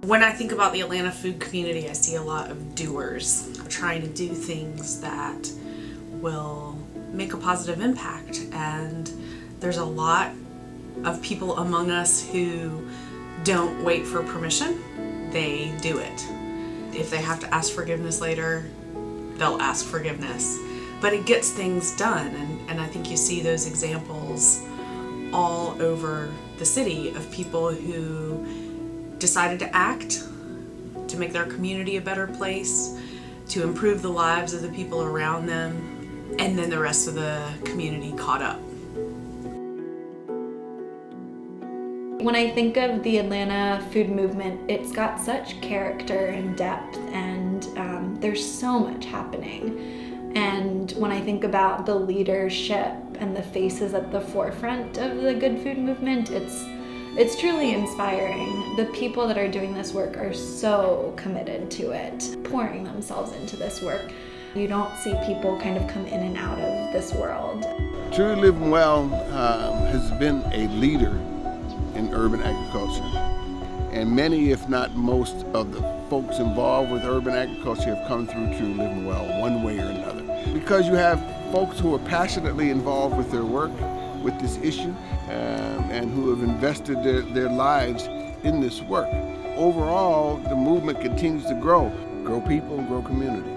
When I think about the Atlanta food community, I see a lot of doers trying to do things that will make a positive impact. And there's a lot of people among us who don't wait for permission, they do it. If they have to ask forgiveness later, they'll ask forgiveness. But it gets things done, and I think you see those examples all over the city of people who decided to act to make their community a better place, to improve the lives of the people around them, and then the rest of the community caught up. When I think of the Atlanta food movement, it's got such character and depth, and there's so much happening. And when I think about the leadership and the faces at the forefront of the good food movement, it's truly inspiring. The people that are doing this work are so committed to it, pouring themselves into this work. You don't see people kind of come in and out of this world. Truly Living Well has been a leader in urban agriculture. And many, if not most, of the folks involved with urban agriculture have come through Truly Living Well one way or another. Because you have folks who are passionately involved with their work, with this issue, and who have invested their lives in this work. Overall, the movement continues to grow people and grow community.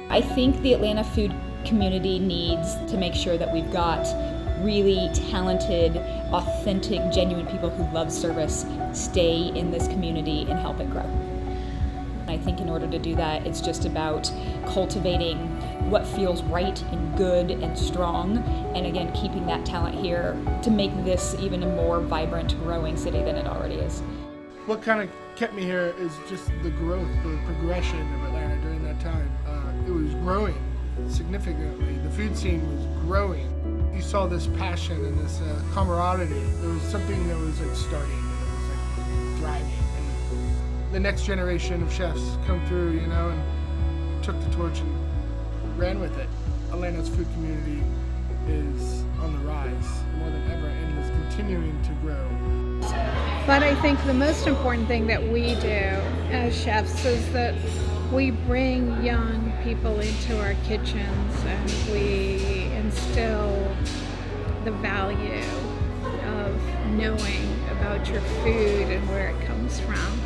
I think the Atlanta food community needs to make sure that we've got really talented, authentic, genuine people who love service stay in this community and help it grow. I think in order to do that, it's just about cultivating what feels right and good and strong, and again, keeping that talent here to make this even a more vibrant, growing city than it already is. What kind of kept me here is just the growth, the progression of Atlanta during that time. It was growing significantly. The food scene was growing. You saw this passion and this camaraderie. There was something that was like starting, and it was like thriving. And the next generation of chefs come through, and took the torch and ran with it. Atlanta's food community is on the rise more than ever and is continuing to grow. But I think the most important thing that we do as chefs is that we bring young people into our kitchens and we instill the value of knowing about your food and where it comes from.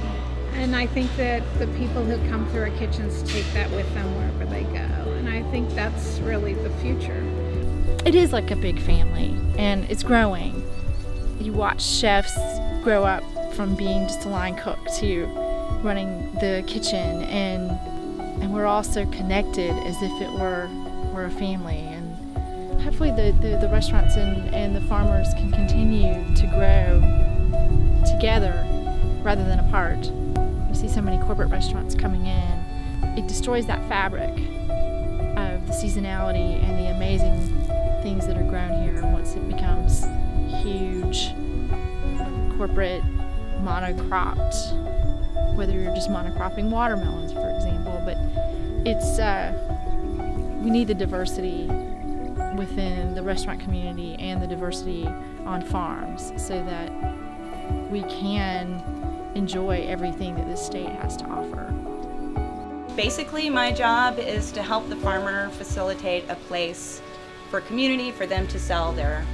And I think that the people who come through our kitchens take that with them wherever they go. And I think that's really the future. It is like a big family, and it's growing. You watch chefs grow up from being just a line cook to running the kitchen, and we're all so connected as if it were a family. And hopefully the restaurants and the farmers can continue to grow together rather than apart. You see so many corporate restaurants coming in. It destroys that fabric of the seasonality and the amazing things that are grown here once it becomes huge, corporate, monocropped, whether you're just monocropping watermelons, for example. But it's we need the diversity within the restaurant community and the diversity on farms so that we can enjoy everything that this state has to offer. Basically, my job is to help the farmer facilitate a place for community for them to sell their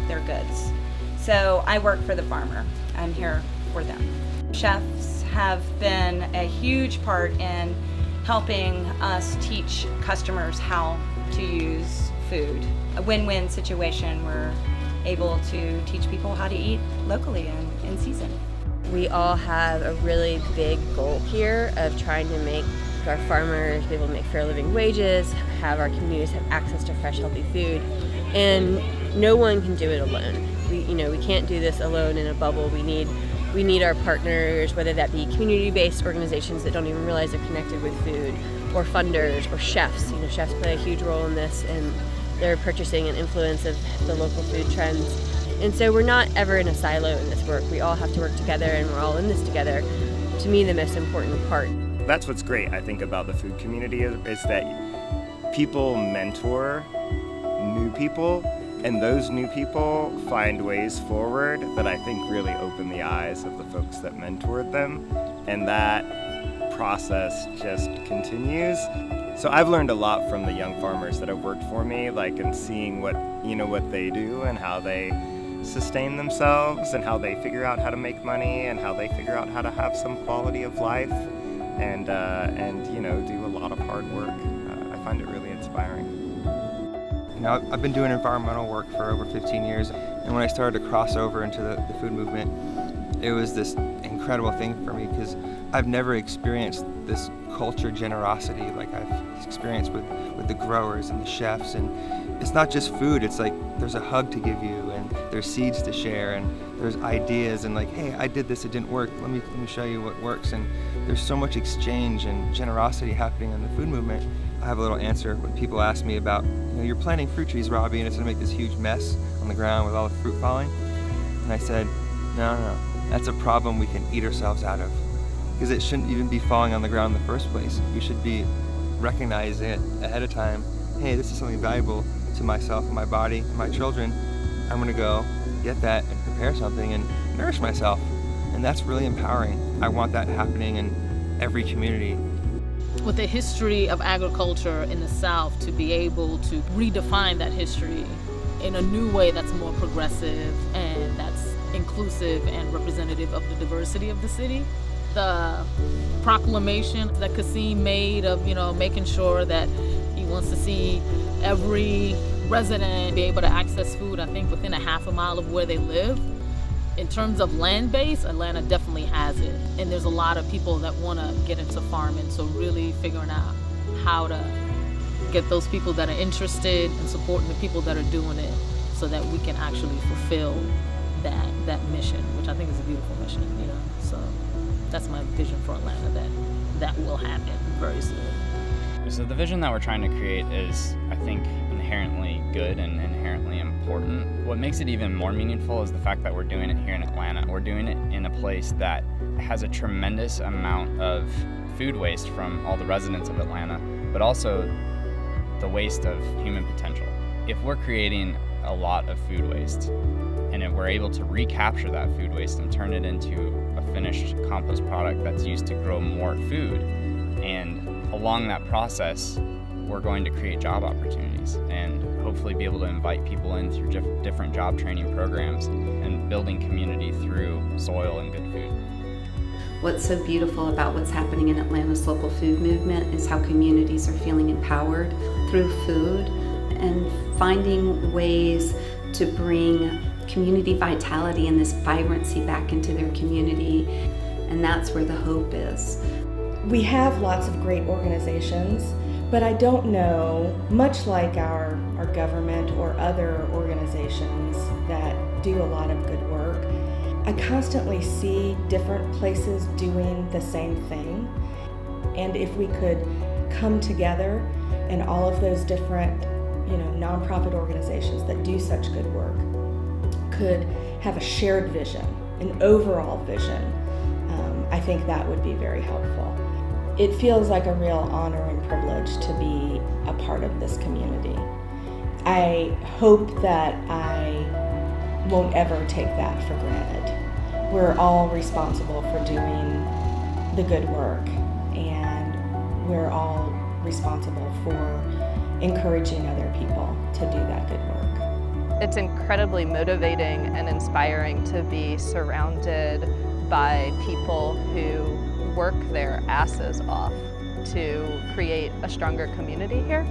goods. So I work for the farmer. I'm here for them. Chefs have been a huge part in helping us teach customers how to use food. A win-win situation. We're able to teach people how to eat locally and in season. We all have a really big goal here of trying to make our farmers be able to make fair living wages, have our communities have access to fresh, healthy food, and no one can do it alone. We can't do this alone in a bubble. We need our partners, whether that be community-based organizations that don't even realize they're connected with food, or funders, or chefs. Chefs play a huge role in this, and their purchasing and influence of the local food trends. And so we're not ever in a silo in this work. We all have to work together, and we're all in this together. To me, the most important part. That's what's great, I think, about the food community is that people mentor new people And those new people find ways forward that I think really open the eyes of the folks that mentored them, and that process just continues. So I've learned a lot from the young farmers that have worked for me, like in seeing what they do and how they sustain themselves and how they figure out how to make money and how they figure out how to have some quality of life and do a lot of hard work. I find it really inspiring. I've been doing environmental work for over 15 years, and when I started to cross over into the food movement, it was this incredible thing for me because I've never experienced this culture generosity like I've experienced with the growers and the chefs. And it's not just food, it's like there's a hug to give you, and there's seeds to share, and there's ideas, and like, hey, I did this, it didn't work, let me show you what works. And there's so much exchange and generosity happening in the food movement. I have a little answer when people ask me about, you're planting fruit trees, Robbie, and it's gonna make this huge mess on the ground with all the fruit falling. And I said, no, that's a problem we can eat ourselves out of. Because it shouldn't even be falling on the ground in the first place. We should be recognizing it ahead of time. Hey, this is something valuable to myself and my body and my children. I'm gonna go get that and prepare something and nourish myself. And that's really empowering. I want that happening in every community. With the history of agriculture in the South, to be able to redefine that history in a new way that's more progressive and that's inclusive and representative of the diversity of the city. The proclamation that Kasim made of, making sure that he wants to see every resident be able to access food, I think within a half a mile of where they live. In terms of land base, Atlanta definitely has it. And there's a lot of people that want to get into farming, so really figuring out how to get those people that are interested and supporting the people that are doing it so that we can actually fulfill that mission, which I think is a beautiful mission, So that's my vision for Atlanta, that will happen very soon. So the vision that we're trying to create is, I think, inherently good and inherently important. What makes it even more meaningful is the fact that we're doing it here in Atlanta. We're doing it in a place that has a tremendous amount of food waste from all the residents of Atlanta, but also the waste of human potential. If we're creating a lot of food waste, and if we're able to recapture that food waste and turn it into a finished compost product that's used to grow more food, and along that process, we're going to create job opportunities and hopefully be able to invite people in through different job training programs and building community through soil and good food. What's so beautiful about what's happening in Atlanta's local food movement is how communities are feeling empowered through food and finding ways to bring community vitality and this vibrancy back into their community, and that's where the hope is. We have lots of great organizations, but I don't know, much like our government or other organizations that do a lot of good work, I constantly see different places doing the same thing. And if we could come together and all of those different, nonprofit organizations that do such good work could have a shared vision, an overall vision, I think that would be very helpful. It feels like a real honor and privilege to be a part of this community. I hope that I won't ever take that for granted. We're all responsible for doing the good work, and we're all responsible for encouraging other people to do that good work. It's incredibly motivating and inspiring to be surrounded by people who work their asses off to create a stronger community here,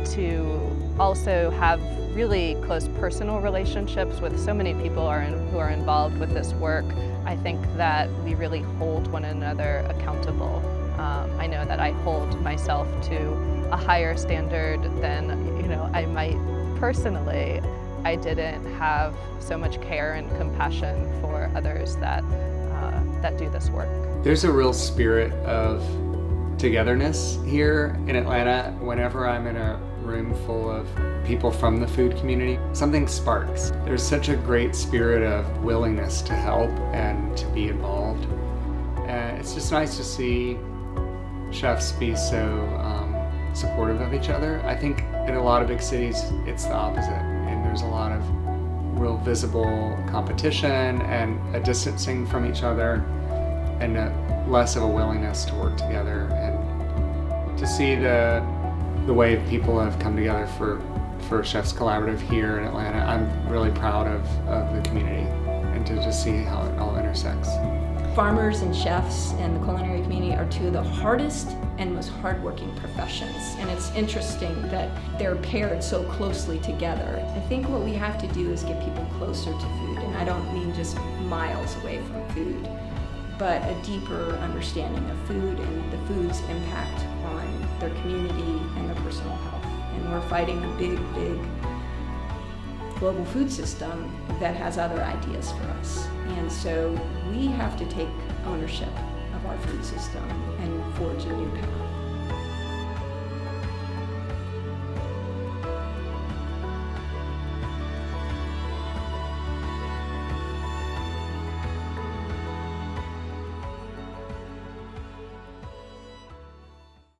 to also have really close personal relationships with so many people who are involved with this work. I think that we really hold one another accountable. I know that I hold myself to a higher standard than I might personally. I didn't have so much care and compassion for others that do this work. There's a real spirit of togetherness here in Atlanta. Whenever I'm in a room full of people from the food community, something sparks. There's such a great spirit of willingness to help and to be involved. It's just nice to see chefs be so supportive of each other. I think in a lot of big cities, it's the opposite, and there's a lot of real visible competition and a distancing from each other, and less of a willingness to work together. And to see the way people have come together for Chefs Collaborative here in Atlanta, I'm really proud of the community, and to just see how it all intersects. Farmers and chefs and the culinary community are two of the hardest and most hardworking professions, and it's interesting that they're paired so closely together. I think what we have to do is get people closer to food, and I don't mean just miles away from food, but a deeper understanding of food and the food's impact on their community and their personal health. And we're fighting a big, big global food system that has other ideas for us. And so we have to take ownership of our food system and forge a new path.